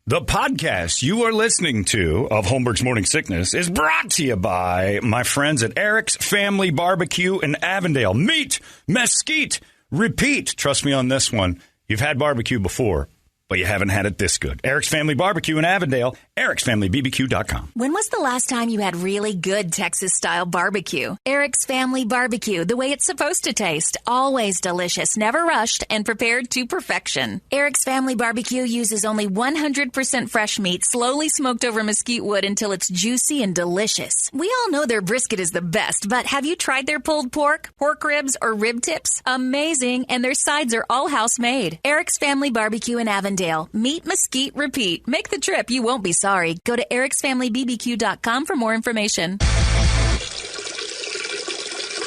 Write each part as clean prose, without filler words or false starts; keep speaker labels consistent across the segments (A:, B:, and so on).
A: The podcast you are listening to of Holmberg's Morning Sickness is brought to you by my friends at Eric's Family Barbecue in Avondale. Meat, mesquite, repeat. Trust me on this one. You've had barbecue before, but you haven't had it this good. Eric's Family Barbecue in Avondale, ericsfamilybbq.com.
B: When was the last time you had really good Texas-style barbecue? Eric's Family Barbecue, the way it's supposed to taste. Always delicious, never rushed, and prepared to perfection. Eric's Family Barbecue uses only 100% fresh meat, slowly smoked over mesquite wood until it's juicy and delicious. We all know their brisket is the best, but have you tried their pulled pork, pork ribs, or rib tips? Amazing, and their sides are all house-made. Eric's Family Barbecue in Avondale. Meat, mesquite, repeat. Make the trip. You won't be sorry. Go to ericsfamilybbq.com for more information.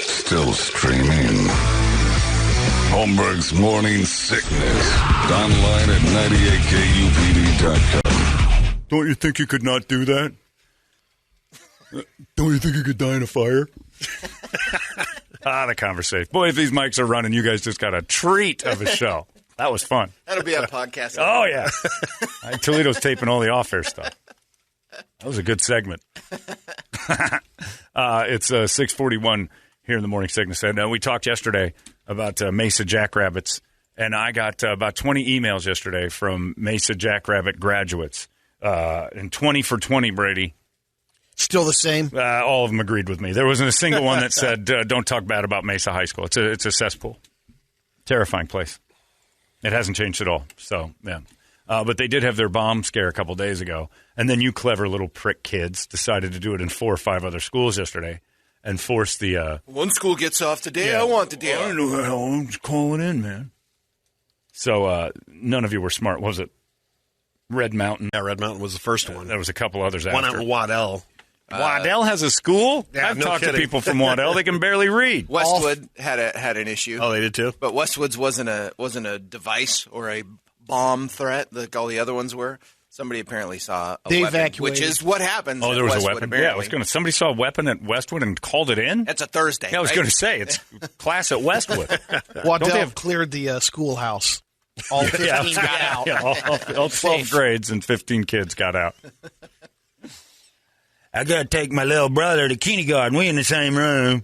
C: Still streaming. Holmberg's Morning Sickness. Online at 98kupd.com.
A: Don't you think you could not do that? Don't you think you could die in a fire? The conversation. Boy, if these mics are running, you guys just got a treat of a show. That was fun.
D: That'll be a podcast.
A: Oh, yeah. Toledo's taping all the off-air stuff. That was a good segment. It's 6:41 here in the Morning Sickness. And we talked yesterday about Mesa Jackrabbits, and I got about 20 emails yesterday from Mesa Jackrabbit graduates. And 20 for 20, Brady.
E: Still the same?
A: All of them agreed with me. There wasn't a single one that said, don't talk bad about Mesa High School. It's a cesspool. Terrifying place. It hasn't changed at all. So, yeah. But they did have their bomb scare a couple days ago. And then you clever little prick kids decided to do it in 4 or 5 other schools yesterday and force the...
D: One school gets off today. Yeah, I want the day off.
A: I don't know how. I'm just calling in, man. So none of you were smart. What was it? Red Mountain?
E: Yeah, Red Mountain was the first one.
A: There was a couple others after.
E: One out in Waddell.
A: Waddell has a school?
E: Yeah,
A: I've
E: no
A: talked
E: kidding.
A: to people from Waddell. They can barely read.
D: Westwood had an issue.
E: Oh, they did too?
D: But Westwood's wasn't a device or a bomb threat like all the other ones were. Somebody apparently saw a
E: They
D: weapon,
E: evacuated.
D: which is what happens.
A: Oh, there was
D: Westwood,
A: a weapon.
D: apparently.
A: Yeah, I was going to. Somebody saw a weapon at Westwood and called it in.
D: That's a Thursday.
A: Yeah, I was
D: right?
A: going to say it's class at Westwood.
E: Waddell cleared the schoolhouse. All 15 got out.
A: Yeah, all 12 grades and 15 kids got out. I got to take my little brother to kindergarten. We in the same room.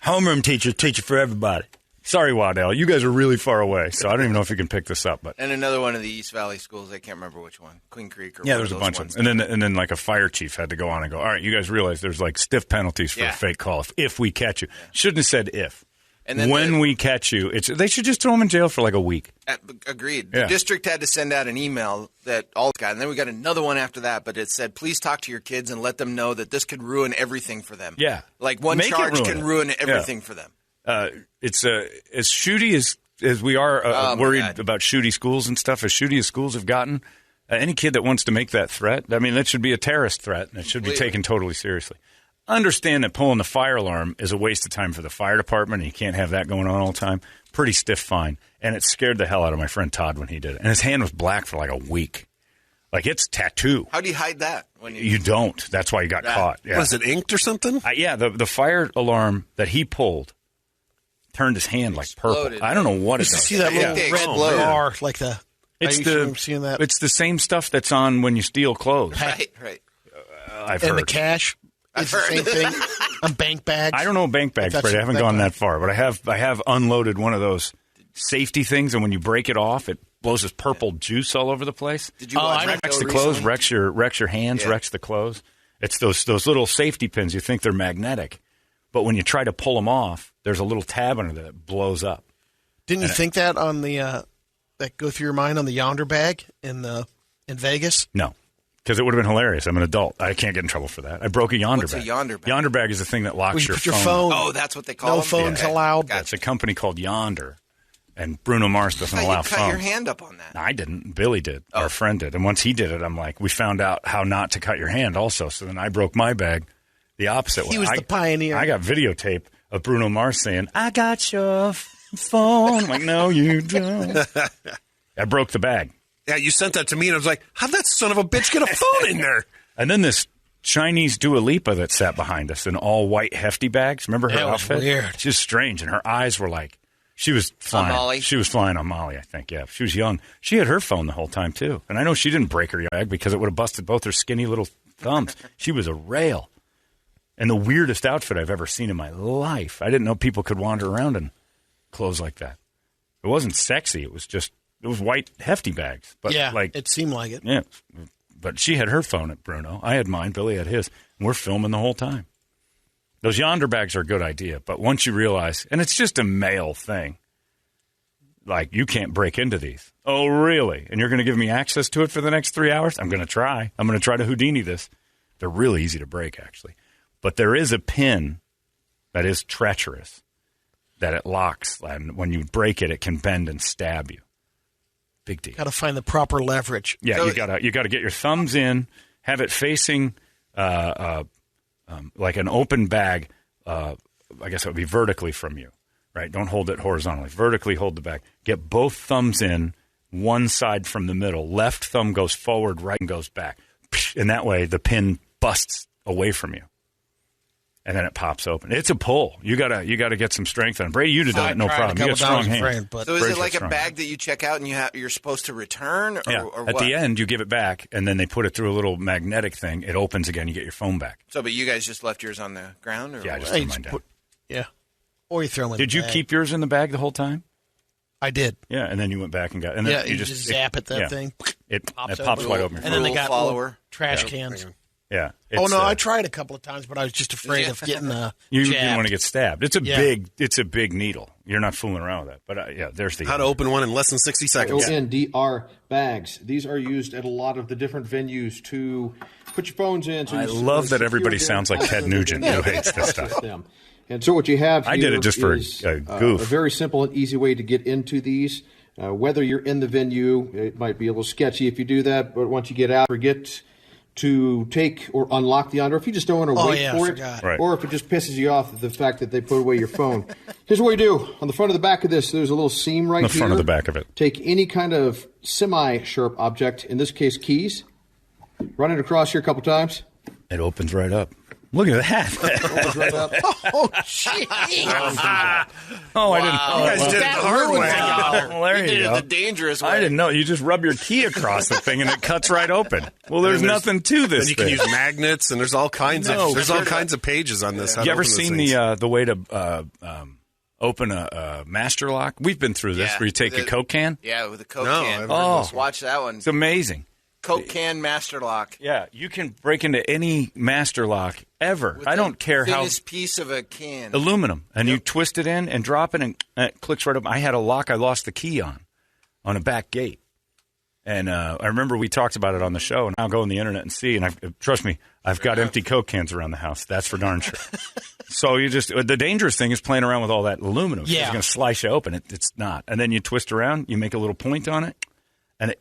A: Homeroom teacher for everybody. Sorry, Waddell. You guys are really far away, so I don't even know if you can pick this up. But
D: And another one of the East Valley schools. I can't remember which one. Queen Creek or
A: yeah,
D: one
A: there's a
D: of
A: bunch
D: those
A: of them. And then like a fire chief had to go on and go, all right, you guys realize there's like stiff penalties for
D: Yeah.
A: a fake call if we catch you. Shouldn't have said if.
D: And then
A: when we catch you, they should just throw them in jail for like a week.
D: Agreed.
A: Yeah.
D: The district had to send out an email that all got, and then we got another one after that, but it said, please talk to your kids and let them know that this could ruin everything for them.
A: Yeah.
D: Like one
A: Make it
D: charge
A: ruin
D: can
A: it.
D: ruin everything
A: Yeah.
D: for them.
A: It's as shooty as we are
D: Oh, my
A: worried
D: God.
A: about shooty schools and stuff, as shooty as schools have gotten, any kid that wants to make that threat, I mean, that should be a terrorist threat, and it should be
D: Completely.
A: taken totally seriously. Understand that pulling the fire alarm is a waste of time for the fire department, and you can't have that going on all the time. Pretty stiff fine. And it scared the hell out of my friend Todd when he did it. And his hand was black for like a week. Like, it's tattoo.
D: How do you hide that? When
A: You don't. That's why he got caught. Yeah.
E: Was it inked or something?
A: Yeah, the fire alarm that he pulled turned his hand like purple.
D: Exploded.
A: I don't know what it
E: You
A: does.
E: see that
D: I think
E: little
D: they
E: red
D: explode.
E: bar, like the...
A: It's
E: I remember seeing that.
A: It's the same stuff that's on when you steal clothes.
D: Right.
A: I've
E: And
A: heard.
E: the cash. It's the same thing. On bank bags.
A: I don't know bank bags,
E: That's
A: but I haven't
E: that
A: gone
E: guy.
A: that far. But I have unloaded one of those safety things, and when you break it off, it blows this purple juice all over the place.
D: Did you watch
A: wrecks
D: Recto
A: the clothes,
D: recently?
A: wrecks your hands,
D: Yeah.
A: wrecks the clothes. It's those little safety pins. You think they're magnetic, but when you try to pull them off, there's a little tab under there that blows up.
E: Didn't you think that on the that go through your mind on the Yonder bag in Vegas?
A: No, because it would have been hilarious. I'm an adult. I can't get in trouble for that. I broke a Yonder
D: What's a
A: bag.
D: Yonder bag?
A: Yonder bag is the thing that locks
E: Where you
A: your
E: put your
A: phone.
E: phone.
D: Oh, that's what they call
E: No
D: them?
E: phones
D: Okay.
E: allowed.
D: Gotcha.
A: It's a company called Yonder, and Bruno Mars doesn't
D: You
A: allow
D: cut
A: phones.
D: your hand up on that.
A: I didn't. Billy did.
D: Oh.
A: Our friend did. And once he did it, I'm like, we found out how not to cut your hand also. So then I broke my bag the opposite way.
E: He was the pioneer.
A: I got videotape of Bruno Mars saying, I got your phone. I'm like, no, you don't. I broke the bag.
E: Yeah, you sent that to me, and I was like, how'd that son of a bitch get a phone in there?
A: And then this Chinese Dua Lipa that sat behind us in all white hefty bags. Remember her
E: That was
A: outfit?
E: weird.
A: It's just strange. And her eyes were like, She was flying.
D: On Molly?
A: She was flying on Molly, I think, yeah. She was young. She had her phone the whole time, too. And I know she didn't break her bag because it would have busted both her skinny little thumbs. She was a rail. And the weirdest outfit I've ever seen in my life. I didn't know people could wander around in clothes like that. It wasn't sexy. It was white, hefty bags. But
E: yeah,
A: like,
E: it seemed like it.
A: Yeah. But she had her phone at Bruno. I had mine. Billy had his. And we're filming the whole time. Those Yonder bags are a good idea. But once you realize, and it's just a male thing, like, you can't break into these. Oh, really? And you're going to give me access to it for the next 3 hours? I'm going to try. I'm going to try to Houdini this. They're really easy to break, actually. But there is a pin that is treacherous, that it locks. And when you break it, it can bend and stab you. Big deal.
E: Got to find the proper leverage.
A: Yeah, so you got to get your thumbs in, have it facing like an open bag. I guess it would be vertically from you, right? Don't hold it horizontally. Vertically hold the bag. Get both thumbs in, one side from the middle. Left thumb goes forward, right and goes back. And that way the pin busts away from you. And then it pops open. It's a pull. You gotta get some strength on it. Brady, you'd have done it no problem. You got strong hands.
D: So is it like a bag that you check out and you're supposed to return?
A: Yeah.
D: Or
A: At
D: what?
A: the end, you give it back, and then they put it through a little magnetic thing. It opens again. You get your phone back.
D: So, but you guys just left yours on the ground? Or
A: Yeah, I
D: what?
A: just threw mine down.
E: Yeah. Or you throw them in
A: Did
E: the
A: you
E: bag.
A: keep yours in the bag the whole time?
E: I did.
A: Yeah, and then you went back and got. And then
E: Yeah, you just zap at that thing.
A: It pops
E: open.
A: right open. Your
E: And then
A: phone.
E: they got
D: follower
E: trash cans.
A: Yeah.
E: Oh no, I tried a couple of times, but I was just afraid of getting
A: you
E: jabbed.
A: didn't want to get stabbed. It's a big needle. You're not fooling around with that. But yeah, there's the
F: how to open one in less than 60 seconds.
G: ONDR bags. These are used at a lot of the different venues to put your phones in. So
A: I love that everybody sounds like Ted Nugent who hates this stuff.
G: And so what you have here
A: I did it just for
G: is
A: a goof.
G: a very simple and easy way to get into these. Whether you're in the venue, it might be a little sketchy if you do that, but once you get out, forget to take or unlock the Yonder. If you just don't want to wait for it,
A: right.
G: or if it just pisses you off the fact that they put away your phone. Here's what you do. On the front of the back of this, there's a little seam right here.
A: The front of the back of it.
G: Take any kind of semi-sharp object, in this case keys, run it across here a couple times.
A: It opens right up. Look at that.
G: Right up.
E: Oh, jeez.
A: Oh, I didn't.
D: Wow.
A: You guys did it the hard way.
D: Wow.
A: Well, there
D: You
A: you
D: did
A: go.
D: it the dangerous way.
A: I didn't know. You just rub your key across the thing and it cuts right open. Well, there's nothing to this
F: And you can
A: thing.
F: use magnets, and there's all kinds of pages on this.
A: You ever seen the way to open a master lock? We've been through this, where you take a Coke can.
D: Yeah, with a Coke
F: No,
D: can.
F: I've heard
D: Let's watch that one.
A: It's amazing.
D: Coke can master lock.
A: Yeah, you can break into any master lock ever.
D: With
A: I don't care how
D: thinnest piece of a can.
A: aluminum, and you twist it in and drop it, and it clicks right up. I had a lock I lost the key on a back gate, and I remember we talked about it on the show. And I'll go on the internet and see. And trust me, I've got empty Coke cans around the house. That's for darn sure. So the dangerous thing is playing around with all that aluminum.
E: Yeah.
A: It's going to slice you open. It's not. And then you twist around, you make a little point on it. And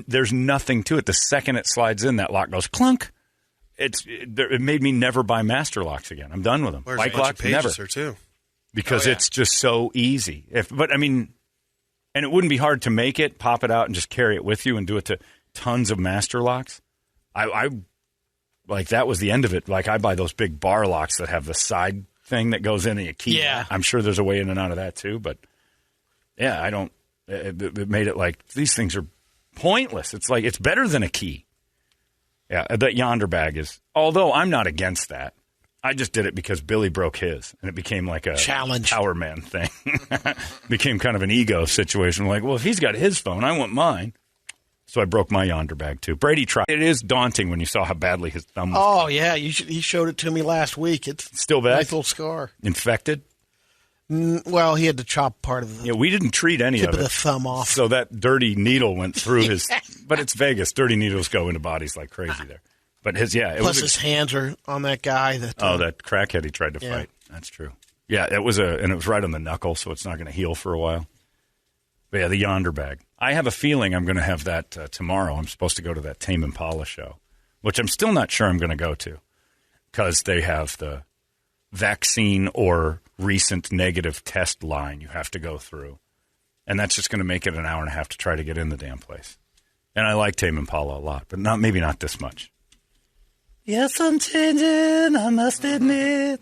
A: there's nothing to it. The second it slides in, that lock goes clunk. It made me never buy master locks again. I'm done with them.
F: There's
A: Bike
F: a bunch
A: locks,
F: of
A: never.
F: pages here too.
A: Because it's just so easy. And it wouldn't be hard to make it, pop it out, and just carry it with you and do it to tons of master locks. I like that was the end of it. Like I buy those big bar locks that have the side thing that goes in and you key.
E: Yeah.
A: I'm sure there's a way in and out of that too, but yeah, I don't. It made it like these things are pointless. It's like it's better than a key. Yeah, that Yonder bag is. Although I'm not against that. I just did it because Billy broke his, and it became like a
E: challenge,
A: Power Man thing. Became kind of an ego situation. Like, well, if he's got his phone, I want mine. So I broke my Yonder bag too. Brady tried. It is daunting when you saw how badly his thumb was.
E: Oh yeah, he showed it to me last week. It's
A: still bad.
E: Nice little scar.
A: Infected.
E: Well, he had to chop part of the.
A: Yeah, we didn't treat any
E: tip
A: of it.
E: The thumb off.
A: So that dirty needle went through his. But it's Vegas. Dirty needles go into bodies like crazy there. But
E: Plus his hands are on that guy. That
A: crackhead he tried to fight. That's true. Yeah, it was right on the knuckle, so it's not going to heal for a while. But yeah, the Yonder bag. I have a feeling I'm going to have that tomorrow. I'm supposed to go to that Tame Impala show, which I'm still not sure I'm going to go to because they have the vaccine or recent negative test line you have to go through. And that's just going to make it an hour and a half to try to get in the damn place. And I like Tame Impala a lot, but maybe not this much. Yes, I'm changing, I must admit.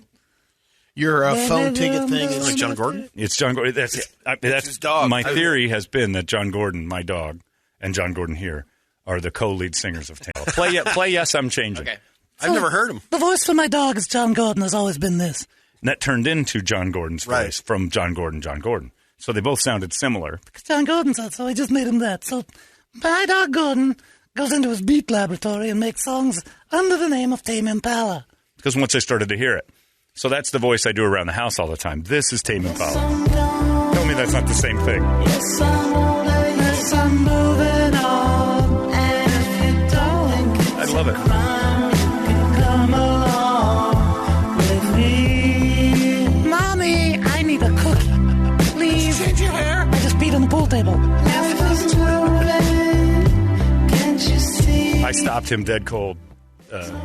E: Your phone ticket thing is
F: Like John Gordon?
A: It's John Gordon. That's
D: his dog.
A: My theory has been that John Gordon, my dog, and John Gordon here are the co-lead singers of Taylor. Play Yes, I'm Changing.
D: Okay.
F: I've never heard him.
H: The voice for my dog is John Gordon. Has always been this.
A: And that turned into John Gordon's voice from John Gordon. So they both sounded similar.
H: Because John Gordon said so. I just made him that. So my dog Gordon goes into his beat laboratory and makes songs under the name of Tame Impala.
A: Because once I started to hear it. So that's the voice I do around the house all the time. This is Tame Impala. Tell me that's not the same thing.
H: Yes, I'm moving on. And if you don't think
A: I love it.
H: come along with me. Mommy, I need a cookie. Please. Change your hair. I just peed on the pool table.
A: I stopped him dead cold.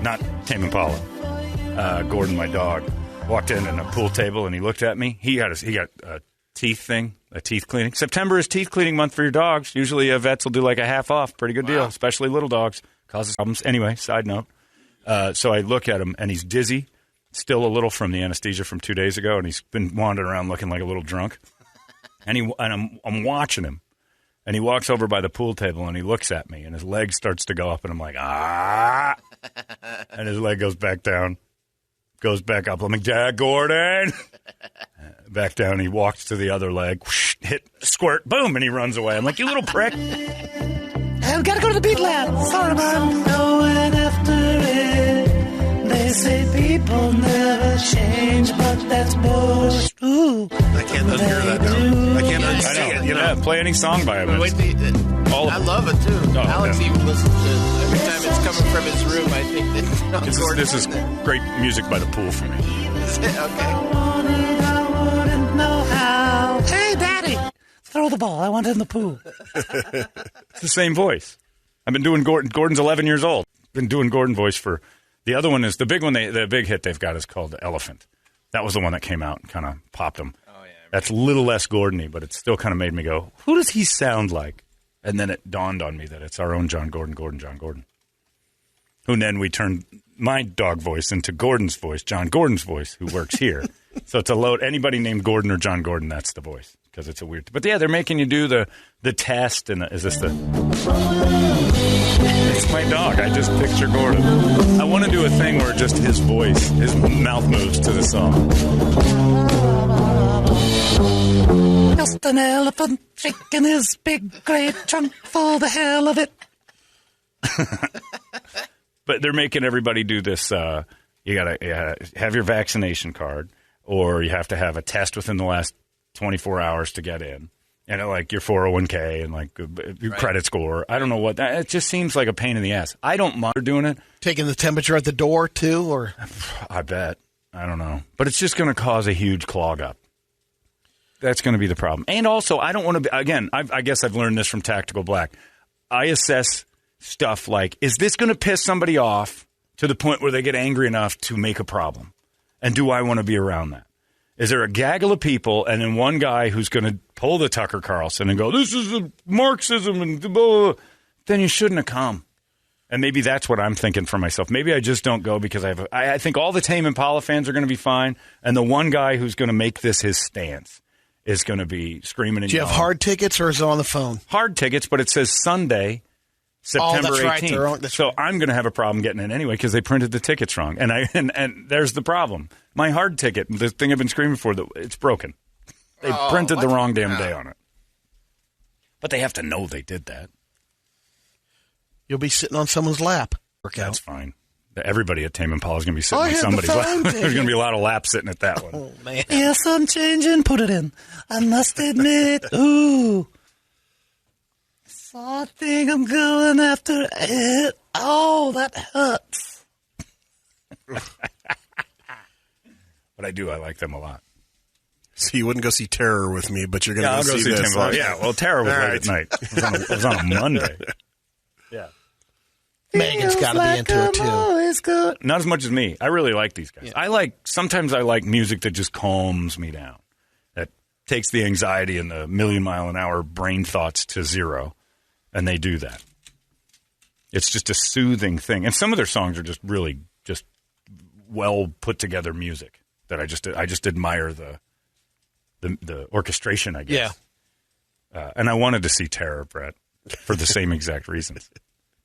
A: Not Tame Impala. Gordon, my dog, walked in at a pool table and he looked at me. He got a teeth thing, a teeth cleaning. September is teeth cleaning month for your dogs. Usually vets will do like a half off. Pretty good deal, especially little dogs. Causes problems. Anyway, side note. So I look at him and he's dizzy, still a little from the anesthesia from 2 days ago, and he's been wandering around looking like a little drunk. And I'm watching him. And he walks over by the pool table and he looks at me and his leg starts to go up and I'm like, ah. And his leg goes back down. Goes back up. I'm like, Dad, Gordon. Back down. He walks to the other leg. Whoosh, hit, squirt, boom, and he runs away. I'm like, you little prick.
H: I've got to go to the beat lab. Sorry, man. Going after it. They say people never change, but that's bullshit. Ooh.
F: I can't undo that now. I can't unsee it. You know?
A: Yeah, play any song by him.
D: I love it too.
A: Oh,
D: Alex
A: yeah.
D: even listens to it. Every time it's coming from his room, I think that John Gordon.
A: This is great music by the pool for me.
D: Okay.
H: I wouldn't know how. Hey, Daddy, throw the ball. I want it in the pool.
A: It's the same voice. I've been doing Gordon. Gordon's 11 years old. Been doing Gordon voice for. The other one is the big one. The big hit they've got is called Elephant. That was the one that came out and kind of popped them.
D: Oh yeah.
A: That's a little less Gordon-y, but it still kind of made me go, who does he sound like? And then it dawned on me that it's our own John Gordon. Who then we turned my dog voice into Gordon's voice, John Gordon's voice, who works here. So to load anybody named Gordon or John Gordon, that's the voice. Because it's a weird. But yeah, they're making you do the test. And is this the. It's my dog. I just picture Gordon. I want to do a thing where just his voice, his mouth moves to the song.
H: Just an elephant shaking his big great trunk for the hell of it.
A: But they're making everybody do this. You gotta have your vaccination card, or you have to have a test within the last 24 hours to get in, and like your 401k and like your credit score. I don't know what that. It just seems like a pain in the ass. I don't mind doing it.
E: taking the temperature at the door too, or
A: I bet. I don't know, but it's just going to cause a huge clog up. That's going to be the problem. And also, I don't want to be, again, I guess I've learned this from Tactical Black. I assess stuff like, is this going to piss somebody off to the point where they get angry enough to make a problem? And do I want to be around that? Is there a gaggle of people and then one guy who's going to pull the Tucker Carlson and go, this is a Marxism and blah, blah, blah. Then you shouldn't have come. And maybe that's what I'm thinking for myself. Maybe I just don't go because I think all the Tame Impala fans are going to be fine. And the one guy who's going to make this his stance is going to be screaming and
E: do you have
A: yelling.
E: hard tickets or is it on the phone?
A: Hard tickets, but it says Sunday, September 18th.
E: Right. That's
A: so
E: right.
A: I'm going to have a problem getting in anyway because they printed the tickets wrong. And there's the problem. My hard ticket, the thing I've been screaming for, it's broken. They printed the wrong damn day on it. But they have to know they did that.
E: You'll be sitting on someone's lap.
A: That's fine. Everybody at Tame Impala is going to be sitting
E: I
A: on
E: had
A: somebody's
E: the
A: lap.
E: phone
A: There's
E: ticket.
A: going to be a lot of laps sitting at that one.
E: Oh, man.
H: Yes, I'm changing. Put it in. I must admit. Ooh. So I think I'm going after it. Oh, that hurts.
A: But I do. I like them a lot.
F: So you wouldn't go see Terror with me, but you're going to
A: I'll
F: go see
A: Tame
F: this.
A: Impala. Yeah, well, Tara was
F: All
A: late
F: right.
A: at night. It was on a Monday. Yeah.
E: Megan's got to be into it too.
H: Always good.
A: Not as much as me. I really like these guys. Sometimes I like music that just calms me down. That takes the anxiety and the million-mile-an-hour brain thoughts to zero. And they do that. It's just a soothing thing. And some of their songs are just really just well put together music. that I just admire the orchestration, I guess.
E: Yeah.
A: And I wanted to see terror, Brett, for the same exact reasons.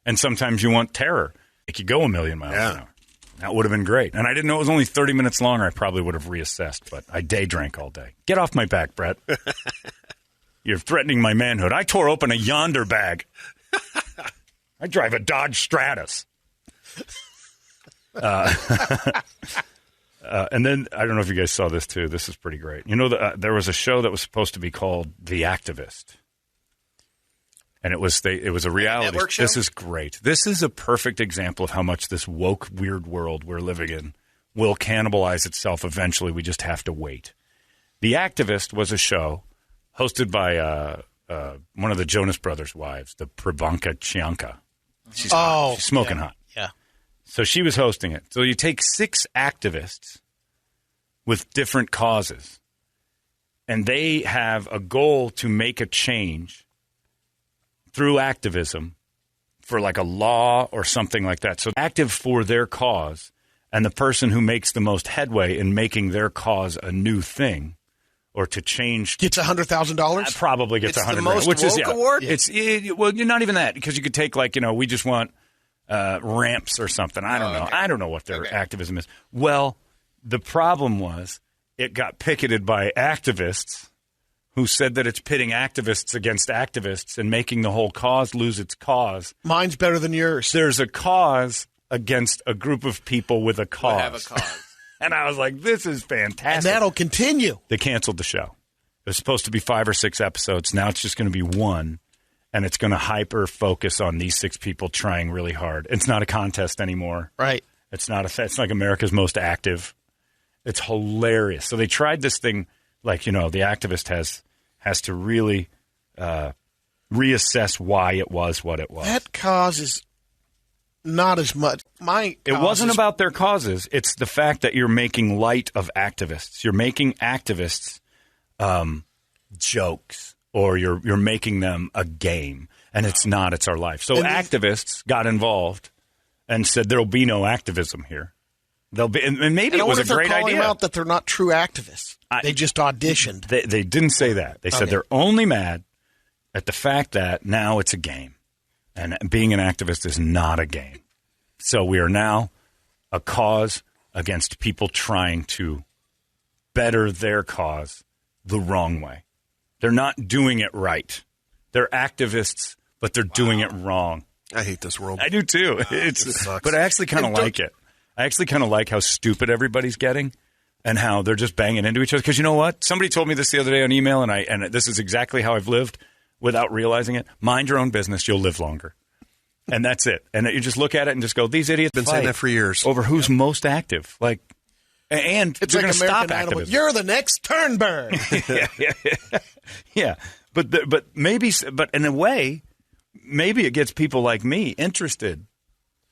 A: And sometimes you want terror. It could go a million miles an hour. That would have been great. And I didn't know it was only 30 minutes long, or I probably would have reassessed, but I day drank all day. Get off my back, Brett. You're threatening my manhood. I tore open a Yonder bag. I drive a Dodge Stratus. And then, I don't know if you guys saw this too. This is pretty great. You know, there was a show that was supposed to be called The Activist. And it was a reality.
D: Network show?
A: This is great. This is a perfect example of how much this woke, weird world we're living in will cannibalize itself eventually. We just have to wait. The Activist was a show hosted by one of the Jonas Brothers' wives, the Prabhanka Chianka. She's hot. She's smoking hot.
E: Yeah.
A: So she was hosting it. So you take 6 activists with different causes, and they have a goal to make a change through activism for like a law or something like that. So active for their cause, and the person who makes the most headway in making their cause a new thing or to change
E: gets $100,000.
A: Probably gets
D: It's
A: $100,000,
D: the most
A: which is
D: woke award?
A: It's well, you're not even that, because you could take like, we just want ramps or something. I don't know.
D: Okay.
A: I don't know what their activism is. Well, the problem was it got picketed by activists who said that it's pitting activists against activists and making the whole cause lose its cause.
E: Mine's better than yours.
A: There's a cause against a group of people with a cause.
D: Have a cause.
A: And I was like, this is fantastic.
E: And that'll continue.
A: They canceled the show. It was supposed to be 5 or 6 episodes. Now it's just going to be 1, and it's going to hyper-focus on these 6 people trying really hard. It's not a contest anymore.
E: Right.
A: It's like America's Most Active. It's hilarious. So they tried this thing, like, the activist has to really reassess why it was what it was.
E: That cause is not as much.
A: It wasn't about their causes. It's the fact that you're making light of activists. You're making activists jokes, or you're making them a game, and it's not. It's our life. So activists got involved and said there'll be no activism here. There'll be, and maybe it was a great idea.
E: Out that they're not true activists. They just auditioned.
A: They didn't say that. They said they're only mad at the fact that now it's a game, and being an activist is not a game. So we are now a cause against people trying to better their cause the wrong way. They're not doing it right. They're activists, but they're doing it wrong.
F: I hate this world.
A: I do too. It sucks. But I actually kind of like it. I actually kind of like how stupid everybody's getting and how they're just banging into each other. Because you know what? Somebody told me this the other day on email, and this is exactly how I've lived without realizing it. Mind your own business. You'll live longer. And that's it. And you just look at it and just go, these idiots
F: been saying that for years.
A: Over who's most active. Like, and
E: it's
A: they're
E: like
A: going to stop
E: Animal.
A: activism.
E: You're the next Turnberg.
A: Yeah. But maybe, but in a way, maybe it gets people like me interested.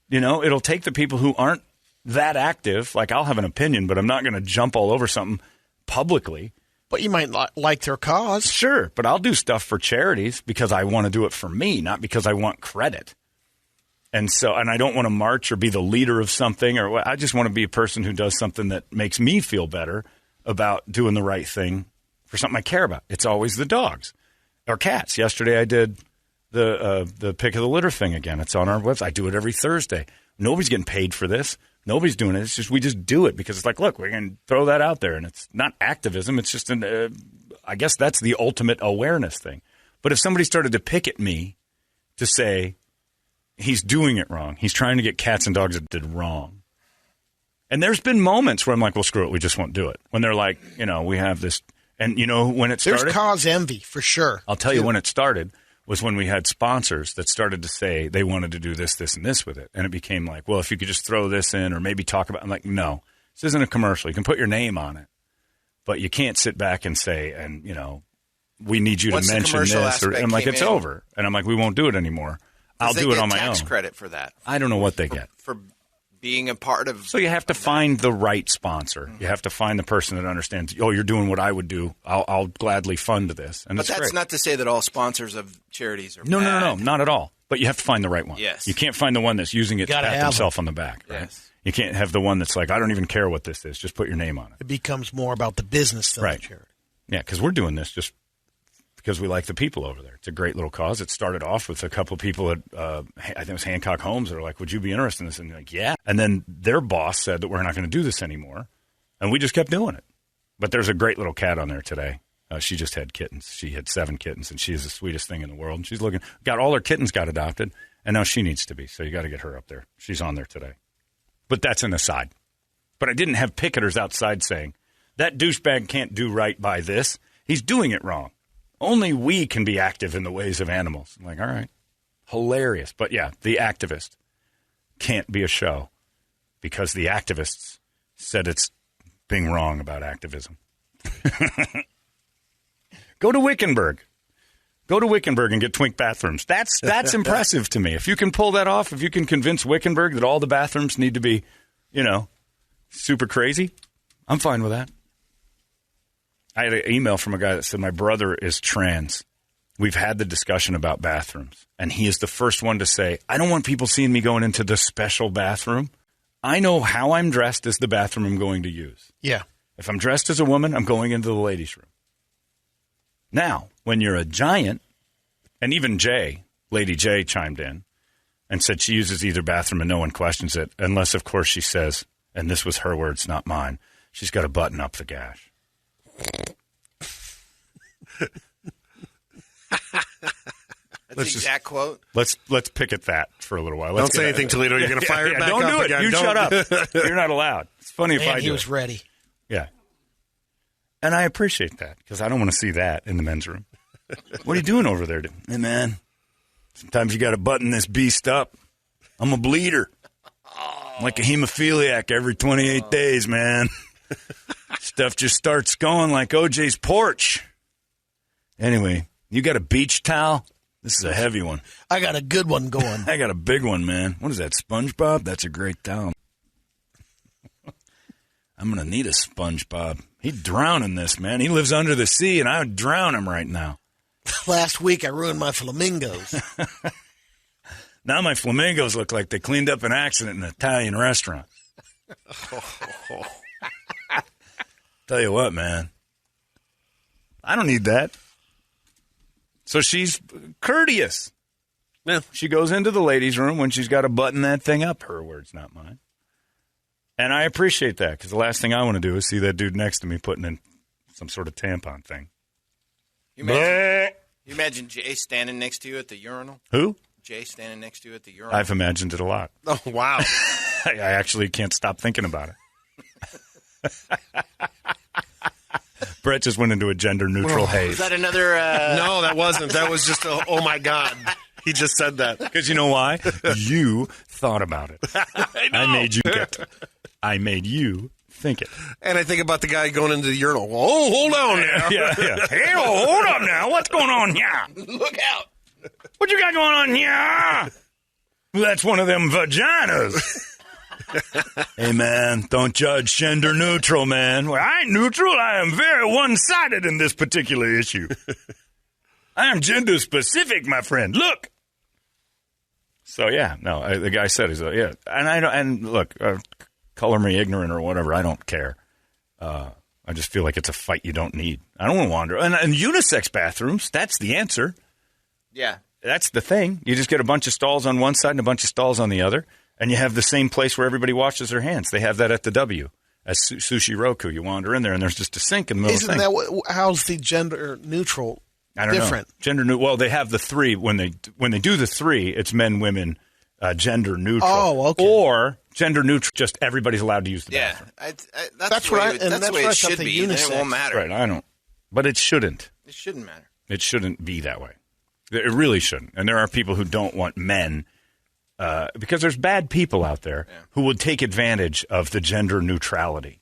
A: It'll take the people who aren't that active. Like, I'll have an opinion, but I'm not going to jump all over something publicly.
E: But you might like their cause.
A: Sure, but I'll do stuff for charities because I want to do it for me, not because I want credit. And I don't want to march or be the leader of something, or I just want to be a person who does something that makes me feel better about doing the right thing for something I care about. It's always the dogs or cats. Yesterday I did the pick of the litter thing again. It's on our website. I do it every Thursday. Nobody's getting paid for this. Nobody's doing it. It's just we just do it because it's like, look, we're going to throw that out there, and it's not activism. It's just I guess that's the ultimate awareness thing. But if somebody started to pick at me to say he's doing it wrong, he's trying to get cats and dogs that did wrong, and there's been moments where I'm like, well, screw it, we just won't do it. When they're like, we have this, and when it started,
E: there's cause envy for sure.
A: I'll tell you when it started. Was when we had sponsors that started to say they wanted to do this, this, and this with it. And it became like, well, if you could just throw this in or maybe talk about it. I'm like, no, this isn't a commercial. You can put your name on it, but you can't sit back and say, and, we need you to mention this. I'm like, it's over. And I'm like, we won't do it anymore. I'll do it on my own.
D: Tax credit for that.
A: I don't know what they get.
D: For being a part of.
A: So you have to find the right sponsor. Mm-hmm. You have to find the person that understands. Oh, you're doing what I would do. I'll gladly fund this. And
D: but that's
A: great.
D: Not to say that all sponsors of charities are
A: no,
D: bad.
A: not at all. But you have to find the right one.
D: Yes.
A: You can't find the one that's using it to pat themselves on the back. Right?
D: Yes.
A: You can't have the one that's like, I don't even care what this is. Just put your name on it.
E: It becomes more about the business than the charity.
A: Yeah, because we're doing this just because we like the people over there. It's a great little cause. It started off with a couple of people at, I think it was Hancock Homes, that are like, would you be interested in this? And they're like, yeah. And then their boss said that we're not going to do this anymore. And we just kept doing it. But there's a great little cat on there today. She just had kittens. She had 7 kittens, and she is the sweetest thing in the world. And she's all her kittens got adopted, and now she needs to be. So you got to get her up there. She's on there today. But that's an aside. But I didn't have picketers outside saying, that douchebag can't do right by this. He's doing it wrong. Only we can be active in the ways of animals. I'm like, all right. Hilarious. But yeah, the activist can't be a show because the activists said it's being wrong about activism. Go to Wickenburg. Go to Wickenburg and get twink bathrooms. That's impressive to me. If you can pull that off, if you can convince Wickenburg that all the bathrooms need to be, super crazy, I'm fine with that. I had an email from a guy that said, my brother is trans. We've had the discussion about bathrooms. And he is the first one to say, I don't want people seeing me going into the special bathroom. I know how I'm dressed as the bathroom I'm going to use.
E: Yeah.
A: If I'm dressed as a woman, I'm going into the ladies' room. Now, when you're a giant, and even Lady J chimed in and said she uses either bathroom and no one questions it, unless, of course, she says, and this was her words, not mine, she's got to button up the gash.
D: That's the exact quote.
A: Let's pick at that for a little while.
F: Don't say anything, Toledo. You're going to fire it back
A: don't
F: up
A: do it.
F: again.
A: You shut up. You're not allowed. It's funny if I do.
E: He was ready.
A: Yeah. And I appreciate that because I don't want to see that in the men's room. What are you doing over there? Hey, man, sometimes you got to button this beast up. I'm a bleeder. I'm like a hemophiliac every 28 days, man. Stuff just starts going like OJ's porch. Anyway, you got a beach towel? This is a heavy one.
E: I got a good one going.
A: I got a big one, man. What is that, SpongeBob? That's a great towel. I'm going to need a SpongeBob. He'd drown in this, man. He lives under the sea, and I would drown him right now.
E: Last week, I ruined my flamingos.
A: Now my flamingos look like they cleaned up an accident in an Italian restaurant. Tell you what, man. I don't need that. So she's courteous. Yeah. She goes into the ladies' room when she's got to button that thing up. Her words, not mine. And I appreciate that because the last thing I want to do is see that dude next to me putting in some sort of tampon thing.
D: You imagine Jay standing next to you at the urinal?
A: Who?
D: Jay standing next to you at the urinal.
A: I've imagined it a lot.
F: Oh, wow.
A: I actually can't stop thinking about it. Brett just went into a gender-neutral haze.
D: Is that another...
F: No, that wasn't. That was just a, oh, my God. He just said that.
A: Because you know why? You thought about it. I made you get it. I made you think it.
F: And I think about the guy going into the urinal. Oh, hold on now.
A: Yeah. Hey, hold up now. What's going on here?
D: Look out.
A: What you got going on here? That's one of them vaginas. Hey, man, don't judge gender neutral, man. Well, I ain't neutral. I am very one-sided in this particular issue. I am gender specific, my friend. Look. So, yeah, no, the guy said, yeah. And look, color me ignorant or whatever. I don't care. I just feel like it's a fight you don't need. I don't want to wander. And unisex bathrooms, that's the answer.
D: Yeah.
A: That's the thing. You just get a bunch of stalls on one side and a bunch of stalls on the other, and you have the same place where everybody washes their hands. They have that at the W. As Sushi Roku. You wander in there, and there's just a sink in the middle of the thing.
E: Isn't that how's the gender neutral different?
A: Gender neutral. Well, they have the three. When they do the three, it's men, women, gender neutral.
E: Oh, okay.
A: Or gender neutral, just everybody's allowed to use the bathroom.
D: That's the way it should be. Then it won't matter.
A: Right, I don't. But it shouldn't.
D: It shouldn't matter.
A: It shouldn't be that way. It really shouldn't. And there are people who don't want men, because there's bad people out there who would take advantage of the gender neutrality.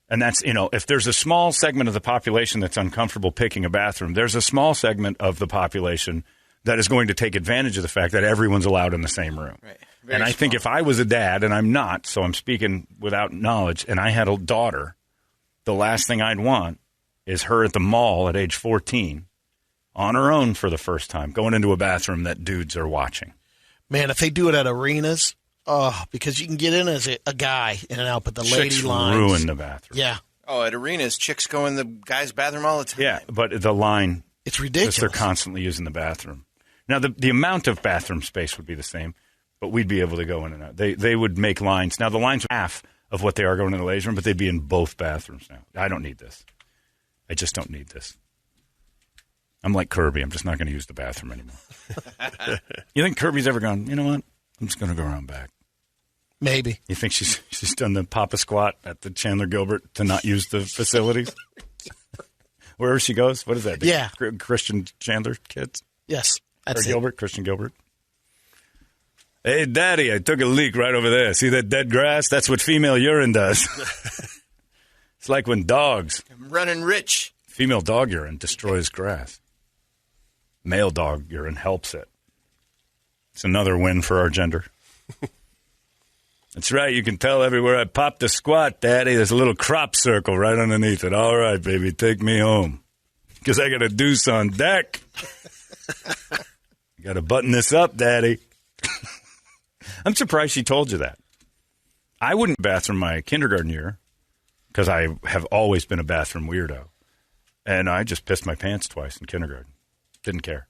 A: And that's, if there's a small segment of the population that's uncomfortable picking a bathroom, there's a small segment of the population that is going to take advantage of the fact that everyone's allowed in the same room.
D: Right.
A: And I think if I was a dad, and I'm not, so I'm speaking without knowledge, and I had a daughter, the last thing I'd want is her at the mall at age 14 on her own for the first time, going into a bathroom that dudes are watching.
E: Man, if they do it at arenas, because you can get in as a guy in and out, but the lady lines
A: ruin the bathroom.
E: Yeah.
D: Oh, at arenas, chicks go in the guy's bathroom all the time.
A: Yeah, but the line,
E: it's ridiculous.
A: They're constantly using the bathroom. Now, the amount of bathroom space would be the same, but we'd be able to go in and out. They would make lines. Now, the lines are half of what they are going in the ladies' room, but they'd be in both bathrooms now. I don't need this. I just don't need this. I'm like Kirby. I'm just not going to use the bathroom anymore. You think Kirby's ever gone, you know what? I'm just going to go around back.
E: Maybe.
A: You think she's done the Papa Squat at the Chandler Gilbert to not use the facilities? Wherever she goes? What is that?
E: Yeah.
A: Christian Chandler kids?
E: Yes. That's
A: Gilbert? Christian Gilbert? Hey, Daddy, I took a leak right over there. See that dead grass? That's what female urine does. It's like when dogs.
D: I'm running rich.
A: Female dog urine destroys grass. Male dog urine helps it. It's another win for our gender. That's right. You can tell everywhere I pop the squat, Daddy, there's a little crop circle right underneath it. All right, baby, take me home. Because I got a deuce on deck. Got to button this up, Daddy. I'm surprised she told you that. I wouldn't bathroom my kindergarten year because I have always been a bathroom weirdo. And I just pissed my pants twice in kindergarten. Didn't care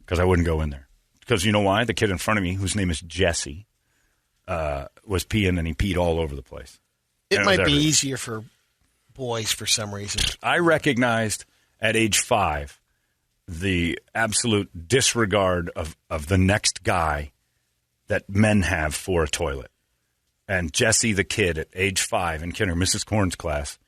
A: because I wouldn't go in there. Because you know why? The kid in front of me, whose name is Jesse, was peeing, and he peed all over the place.
E: It might be easier for boys for some reason.
A: I recognized at age 5 the absolute disregard of the next guy that men have for a toilet. And Jesse, the kid, at age 5 in kindergarten, Mrs. Korn's class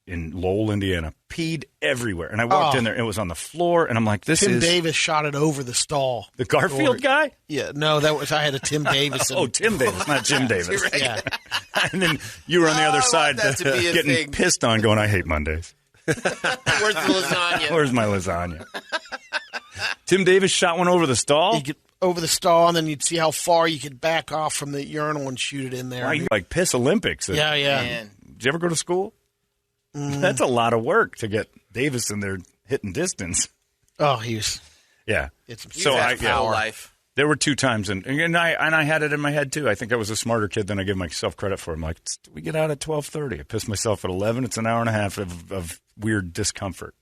A: in Lowell, Indiana, peed everywhere. And I walked in there, and it was on the floor, and I'm like,
E: Tim Davis shot it over the stall.
A: The Garfield guy?
E: Yeah, no, I had a Tim Davis.
A: Tim Davis, not Jim Davis.
E: Right. Yeah.
A: And then you were on the other side getting pissed on, going, I hate Mondays.
D: Where's the lasagna?
A: Where's my lasagna? Tim Davis shot one over the stall?
E: You get over the stall, and then you'd see how far you could back off from the urinal and shoot it in there.
A: Like Piss Olympics.
E: Yeah.
D: Man.
A: Did you ever go to school? That's a lot of work to get Davis in there hitting distance.
E: Oh, he was.
A: Yeah.
D: Life.
A: There were 2 times, and I had it in my head too. I think I was a smarter kid than I give myself credit for. I'm like, we get out at 12:30. I pissed myself at 11. It's an hour and a half of weird discomfort.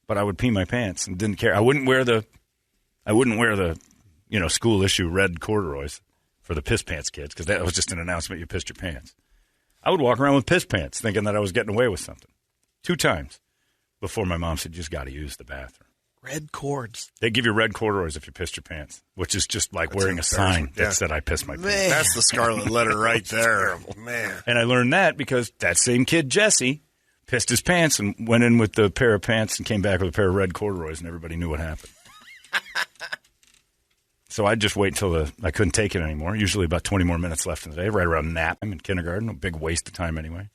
A: But I would pee my pants and didn't care. I wouldn't wear the school issue red corduroys for the piss pants kids because that was just an announcement you pissed your pants. I would walk around with piss pants thinking that I was getting away with something. 2 times before my mom said, you just got to use the bathroom.
E: Red cords.
A: They give you red corduroys if you pissed your pants, which is just like wearing a sign that said I pissed my pants.
F: That's the scarlet letter right there. Man.
A: And I learned that because that same kid, Jesse, pissed his pants and went in with the pair of pants and came back with a pair of red corduroys, and everybody knew what happened. So I'd just wait until I couldn't take it anymore. Usually about 20 more minutes left in the day, right around nap. I'm in kindergarten, a big waste of time anyway.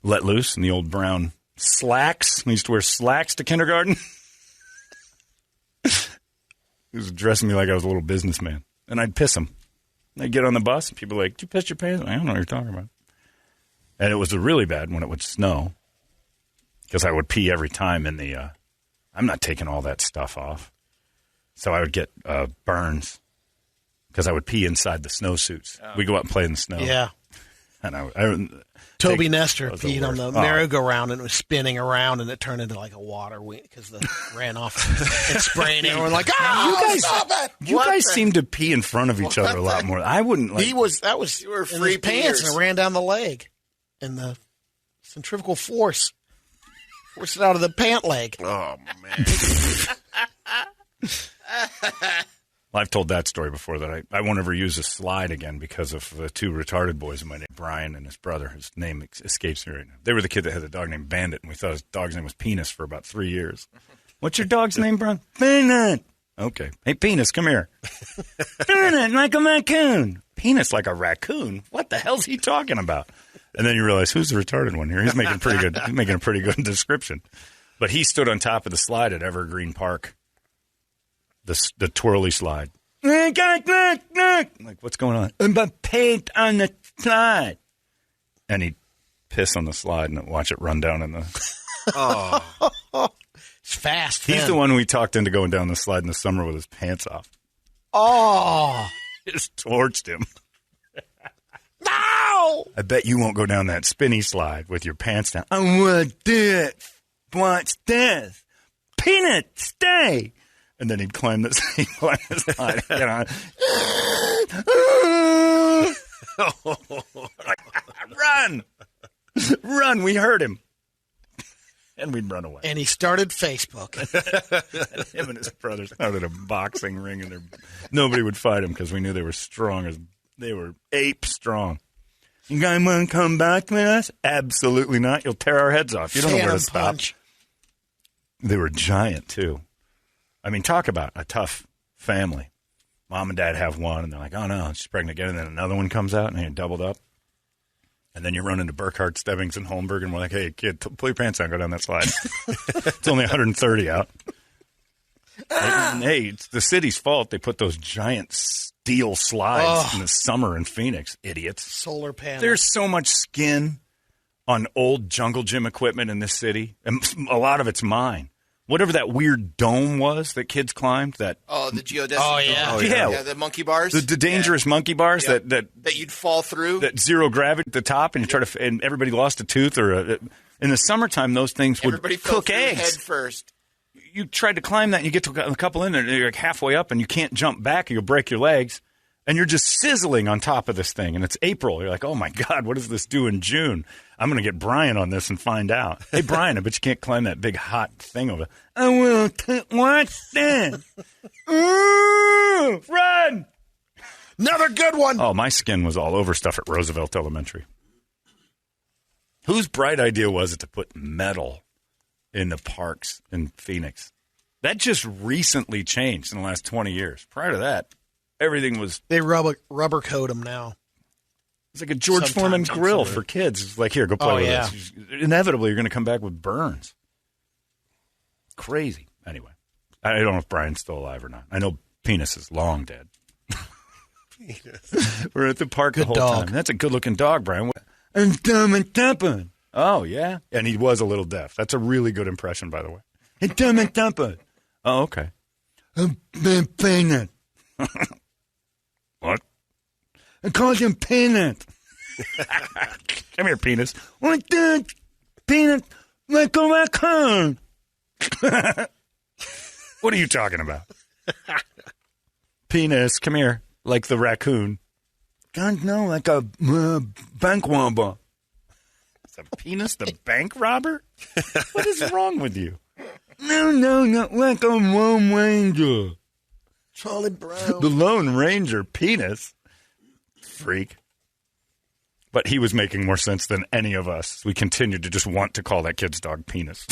A: Let loose in the old brown slacks. We used to wear slacks to kindergarten. He was dressing me like I was a little businessman. And I'd piss him. I'd get on the bus, and people were like, did you piss your pants? I don't know what you're talking about. And it was really bad when it would snow because I would pee every time in the I'm not taking all that stuff off. So I would get burns because I would pee inside the snowsuits. Oh. We go out and play in the snow.
E: Yeah.
A: And
E: Toby Nestor peed on the merry-go-round and it was spinning around and it turned into like a water because the ran off and spraying everyone like, stop it!
A: You guys seem to pee in front of each other a lot more. I wouldn't. Like,
E: you were free in his pants and it ran down the leg, and the centrifugal force forced it out of the pant leg.
F: Oh man.
A: Well, I've told that story before that I won't ever use a slide again because of the 2 retarded boys of my name, Brian and his brother, whose name escapes me right now. They were the kid that had a dog named Bandit, and we thought his dog's name was Penis for about 3 years. What's your dog's name, Brian? Peanut. Okay. Hey, Penis, come here. Peanut, like a raccoon. Penis like a raccoon? What the hell's he talking about? And then you realize, who's the retarded one here? He's making a pretty good description. But he stood on top of the slide at Evergreen Park. The twirly slide. Like, what's going on? But paint on the slide. And he'd piss on the slide and watch it run down in the...
E: Oh. It's fast.
A: He's the one we talked into going down the slide in the summer with his pants off.
E: Oh.
A: Just torched him.
E: No!
A: I bet you won't go down that spinny slide with your pants down. I want this. What's this? Peanut, stay. And then he'd climb the slide. Get on. Run. Run. We heard him. And we'd run away.
E: And he started Facebook.
A: Him and his brothers started a boxing ring, and nobody would fight him because we knew they were strong as they were ape strong. You guys want to come back with us? Absolutely not. You'll tear our heads off. You don't know where to stop. They were giant too. I mean, talk about a tough family. Mom and Dad have one, and they're like, "Oh no, she's pregnant again." And then another one comes out, and they doubled up. And then you run into Burkhardt, Stebbings, and Holmberg, and we're like, "Hey, kid, pull your pants down, go down that slide." It's only 130 out. Hey, it's the city's fault. They put those giant steel slides in the summer in Phoenix. Idiots.
E: Solar panels.
A: There's so much skin on old jungle gym equipment in this city, and a lot of it's mine. Whatever that weird dome was that kids climbed. The
D: geodesic.
E: Oh, yeah.
D: Yeah, the monkey bars.
A: The dangerous monkey bars that
D: you'd fall through.
A: That zero gravity at the top, and you try to, and everybody lost a tooth. Or in the summertime, those things would cook eggs.
D: Head first.
A: You tried to climb that, and you get to a couple in there, and you're like halfway up, and you can't jump back, or you'll break your legs, and you're just sizzling on top of this thing. And it's April. You're like, oh my God, what does this do in June? I'm going to get Brian on this and find out. Hey, Brian, I bet you can't climb that big hot thing over there. I will watch that. Ooh, run!
E: Another good one.
A: Oh, my skin was all over stuff at Roosevelt Elementary. Whose bright idea was it to put metal in the parks in Phoenix? That just recently changed in the last 20 years. Prior to that, everything was...
E: They rubber coat them now.
A: It's like a George Foreman grill for kids. It's like, here, go play with this. Inevitably, you're going to come back with burns. Crazy. Anyway, I don't know if Brian's still alive or not. I know Penis is long dead. We're at the park the whole time. That's a good-looking dog, Brian. And dumb and dumpin'. Oh, yeah? And he was a little deaf. That's a really good impression, by the way. And dumb and dumpin'. Oh, okay. I'm Peanut. What? I called him Peanut. Come here, Penis. What the Peanut? Like a raccoon. What are you talking about? Penis, come here. Like the raccoon. God, no, like a bank robber. Is a penis the bank robber? What is wrong with you? No, not like a Lone Ranger.
E: Charlie Brown.
A: The Lone Ranger penis. Freak. But he was making more sense than any of us. We continued to just want to call that kid's dog Penis.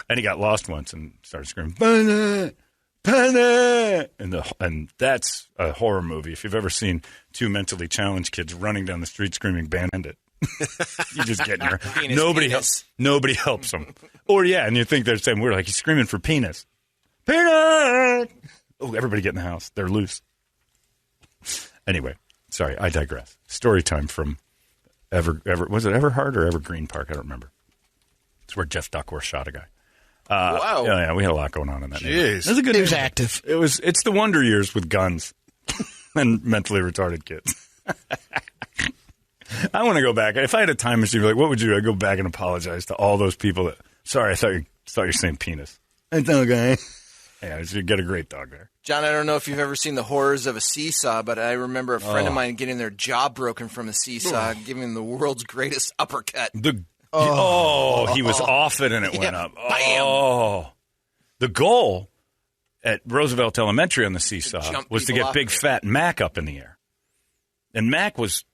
A: And he got lost once and started screaming, Peanut! Peanut! And that's a horror movie. If you've ever seen two mentally challenged kids running down the street screaming Bandit, you just get in your... Nobody helps them. Or, yeah, and you think they're saying, we're like, he's screaming for Penis. Peanut! Oh, everybody get in the house. They're loose. Anyway, sorry, I digress. Story time from was it Everhard or Evergreen Park? I don't remember. It's where Jeff Duckworth shot a guy.
D: Wow.
A: Yeah, we had a lot going on in that.
F: Jeez.
A: It was active. It's the wonder years with guns and mentally retarded kids. I want to go back. If I had a time machine, like, what would you do? I'd go back and apologize to all those people that, sorry, I thought you were saying Penis. It's okay. Yeah, you get a great dog there.
D: John, I don't know if you've ever seen the horrors of a seesaw, but I remember a friend of mine getting their jaw broken from a seesaw, giving him the world's greatest uppercut.
A: He was off it and it went up.
D: Bam.
A: Oh. The goal at Roosevelt Elementary on the seesaw was to get big fat Mac up in the air. And Mac was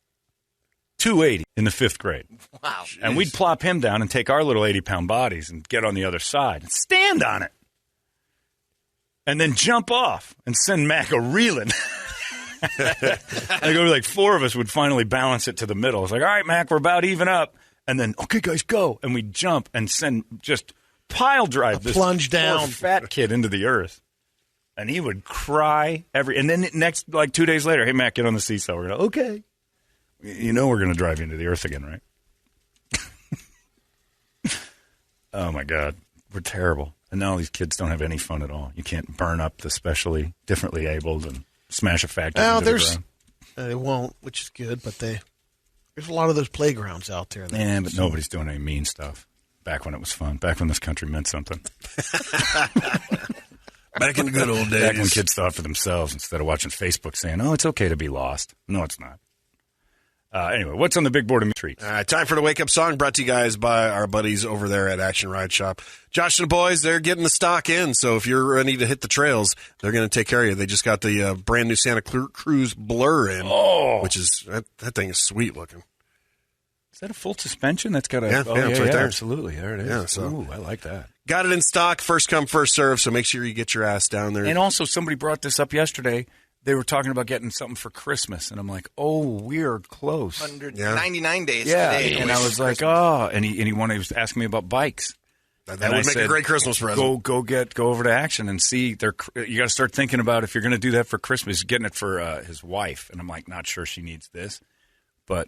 A: 280 in the 5th grade.
D: Wow.
A: Jeez. And we'd plop him down and take our little 80-pound bodies and get on the other side and stand on it. And then jump off and send Mac a reeling. Like 4 of us would finally balance it to the middle. It's like, all right, Mac, we're about even up. And then, okay, guys, go. And we'd jump and just pile drive this
E: plunge down
A: poor fat kid into the earth. And he would cry and then next, like 2 days later, hey, Matt, get on the seesaw. We're going, okay. You know we're going to drive you into the earth again, right? Oh, my God. We're terrible. And now these kids don't have any fun at all. You can't burn up the specially, differently abled and smash a factory into the ground.
E: They won't, which is good, but there's a lot of those playgrounds out there.
A: Yeah, but nobody's doing any mean stuff. Back when it was fun. Back when this country meant something.
F: Back in the good old days.
A: Back when kids thought for themselves instead of watching Facebook saying, oh, it's okay to be lost. No, it's not. Anyway, what's on the big board of treats?
F: All right, time for the wake-up song brought to you guys by our buddies over there at Action Ride Shop. Josh and the boys, they're getting the stock in, so if you're ready to hit the trails, they're going to take care of you. They just got the brand-new Santa Cruz Blur in, which is that thing is sweet looking.
A: Is that a full suspension? That's got a...
F: Yeah, it's right there.
A: Absolutely. There it is.
F: Yeah, so,
A: ooh, I like that.
F: Got it in stock, first come, first serve, so make sure you get your ass down there.
A: And also, somebody brought this up yesterday. They were talking about getting something for Christmas, and I'm like, oh, we're close.
D: 199 days
A: today. And I was like, oh, and he was asking me about bikes.
F: That would make a great Christmas present.
A: Go over to Action and see. You got to start thinking about if you're going to do that for Christmas, getting it for his wife. And I'm like, not sure she needs this, but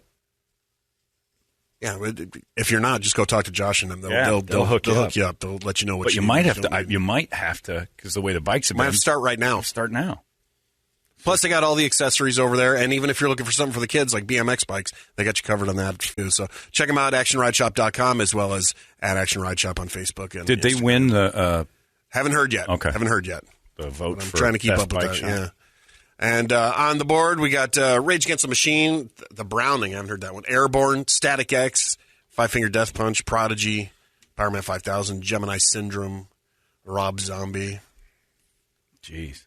F: yeah, if you're not, just go talk to Josh and them. They'll hook you up. They'll let you know what.
A: But you might have to. You might have to because the way the bikes have been.
F: Might have to start right now.
A: Start now.
F: Plus, they got all the accessories over there, and even if you're looking for something for the kids, like BMX bikes, they got you covered on that too. So check them out at ActionRideShop.com as well as at Action Ride Shop on Facebook. And
A: did they win the?
F: Haven't heard yet.
A: Okay,
F: haven't heard yet.
A: The vote.
F: I'm
A: for
F: trying to keep
A: best
F: up with that.
A: shop.
F: Yeah. And on the board, we got Rage Against the Machine, the Browning. I haven't heard that one. Airborne, Static X, Five Finger Death Punch, Prodigy, Power Man 5000, Gemini Syndrome, Rob Zombie.
A: Jeez.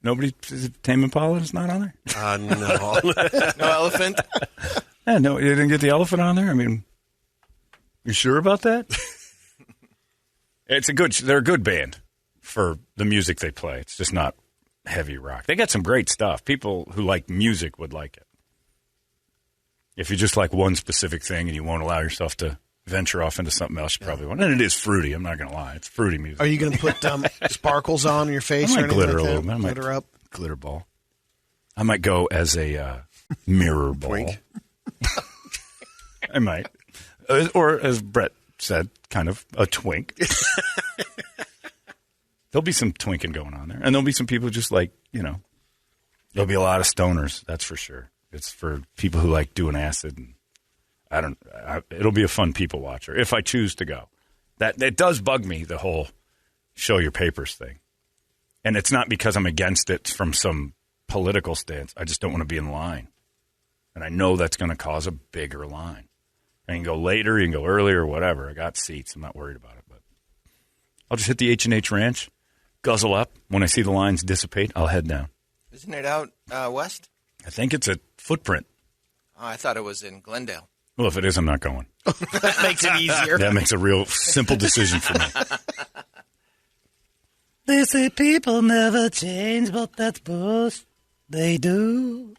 A: Nobody. Is it Tame Impala is not on there?
F: No.
D: No elephant?
A: Yeah, no, you didn't get the elephant on there? I mean, you sure about that? They're a good band for the music they play. It's just not heavy rock. They got some great stuff. People who like music would like it. If you just like one specific thing and you won't allow yourself to venture off into something else, you probably won't. And it is fruity. I'm not going to lie. It's fruity music.
E: Are you going to put sparkles on your face
A: I might
E: or anything
A: glitter
E: like
A: a little bit. I might
E: glitter up?
A: Glitter ball. I might go as a mirror ball.
F: Twink.
A: I might. Or as Brett said, kind of a twink. There'll be some twinking going on there. And there'll be some people just like, there'll be a lot of stoners, that's for sure. It's for people who like doing acid and it'll be a fun people watcher if I choose to go. That does bug me, the whole show your papers thing. And it's not because I'm against it from some political stance. I just don't want to be in line. And I know that's going to cause a bigger line. I can go later, you can go earlier, whatever. I got seats. I'm not worried about it. But I'll just hit the H&H Ranch, guzzle up. When I see the lines dissipate, I'll head down.
D: Isn't it out west?
A: I think it's a Footprint.
D: Oh, I thought it was in Glendale.
A: Well, if it is, I'm not going.
E: That makes it easier.
A: That makes a real simple decision for me.
H: They say people never change, but that's bullshit. They do.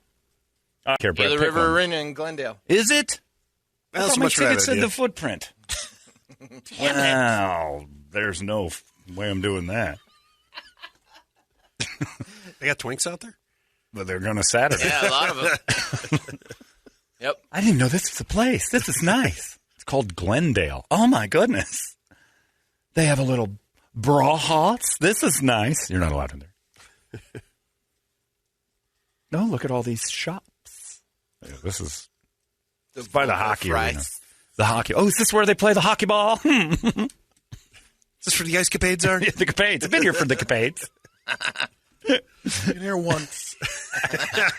A: I don't care, Brett.
D: The River Arena in Glendale.
A: Is it?
F: That's
A: my
F: much
A: ticket
F: better.
A: said the Footprint. Wow, there's no way I'm doing that.
F: They got twinks out there?
A: But they're going to Saturday.
D: Yeah, a lot of them. Yep.
A: I didn't know this was a place. This is nice. It's called Glendale. Oh, my goodness. They have a little bra hots. This is nice. You're not allowed in there. No, look at all these shops. Yeah, this is by the hockey arena. The hockey. Oh, is this where they play the hockey ball?
F: Is this where the ice capades are?
A: Yeah, the capades. I've been here for the capades.
E: Been here once.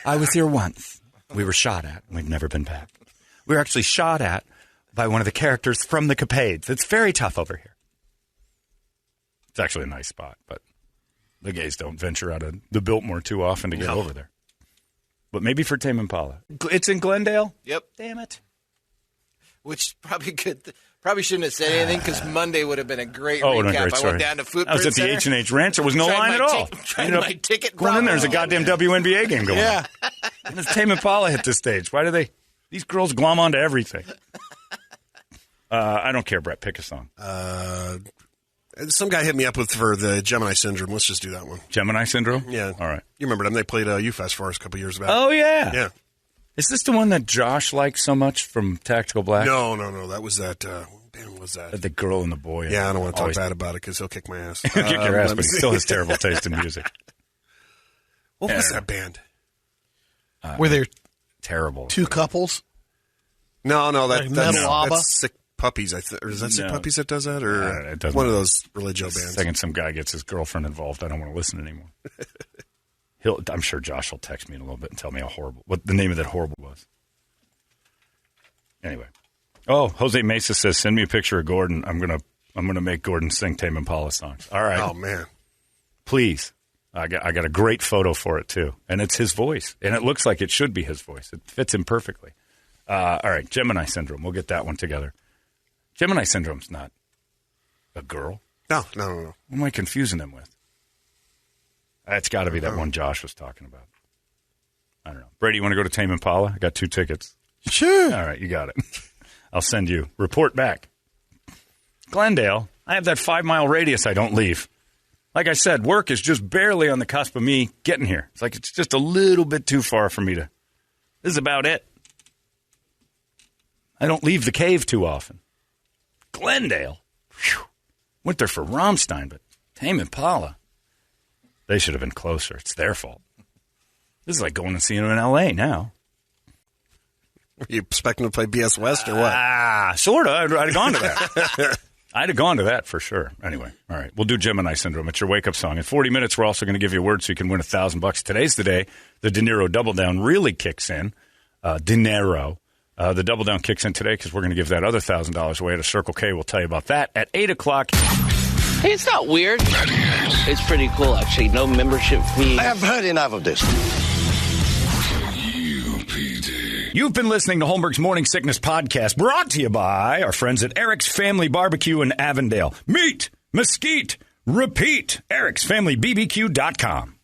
A: I was here once. We were shot at, and we've never been back. We were actually shot at by one of the characters from the capades. It's very tough over here. It's actually a nice spot, but the gays don't venture out of the Biltmore too often to get over there. But maybe for Tame Impala. It's in Glendale?
D: Yep.
A: Damn it.
D: Which probably shouldn't have said anything because Monday would have been a great recap.
A: No, great
D: I went down to Footprint
A: I was at the H&H Ranch. There was no line at all.
D: Tried my ticket.
A: Going in there, there's a goddamn WNBA game going on.
E: Yeah.
A: And it's Tame Impala hit this stage. Why do these girls glom onto everything? I don't care, Brett. Pick a song.
F: Some guy hit me up for the Gemini Syndrome. Let's just do that one.
A: Gemini Syndrome?
F: Yeah.
A: All right.
F: You remember them? They played UFest for us a couple years back.
A: Oh, yeah.
F: Yeah.
A: Is this the one that Josh likes so much from Tactical Black?
F: No. That was that. What band was that?
A: The girl and the boy.
F: Yeah, I don't want to talk bad about it because he'll kick my ass.
A: He'll kick your ass, but he still has terrible taste in music.
F: What was that band?
E: Were there
A: terrible?
E: two couples?
F: No,
E: Metal
F: that's Sick Puppies. Or is that Sick Puppies that does that, or
A: it doesn't
F: one of those religio bands?
A: The second some guy gets his girlfriend involved, I don't want to listen anymore. I'm sure Josh will text me in a little bit and tell me what the name of that horrible was. Anyway, Jose Mesa says, "Send me a picture of Gordon. I'm gonna make Gordon sing Tame Impala songs." All right.
F: Oh man,
A: please. I got a great photo for it too, and it's his voice, and it looks like it should be his voice. It fits him perfectly. All right, Gemini Syndrome. We'll get that one together. Gemini Syndrome's not a girl.
F: No.
A: What am I confusing them with? It's got to be that one Josh was talking about. I don't know. Brady, you want to go to Tame Impala? I got 2 tickets.
E: Sure.
A: All right, you got it. I'll send you. Report back. Glendale, I have that 5-mile radius I don't leave. Like I said, work is just barely on the cusp of me getting here. It's like it's just a little bit too far for me to. This is about it. I don't leave the cave too often. Glendale. Whew. Went there for Rammstein, but Tame Impala. They should have been closer. It's their fault. This is like going and seeing them in L.A. now.
F: Are you expecting to play BS West or what?
A: Sort of. I'd have gone to that. I'd have gone to that for sure. Anyway, all right. We'll do Gemini Syndrome. It's your wake-up song. In 40 minutes, we're also going to give you a word so you can win $1,000. Today's the day the De Niro Double Down really kicks in. De Niro. The Double Down kicks in today because we're going to give that other $1,000 away at a Circle K. We'll tell you about that at 8 o'clock.
I: Hey, it's not weird. It's pretty cool, actually. No membership fee.
J: I have heard enough of this.
A: You've been listening to Holmberg's Morning Sickness Podcast, brought to you by our friends at Eric's Family Barbecue in Avondale. Meet, mesquite, repeat. Eric'sFamilyBBQ.com.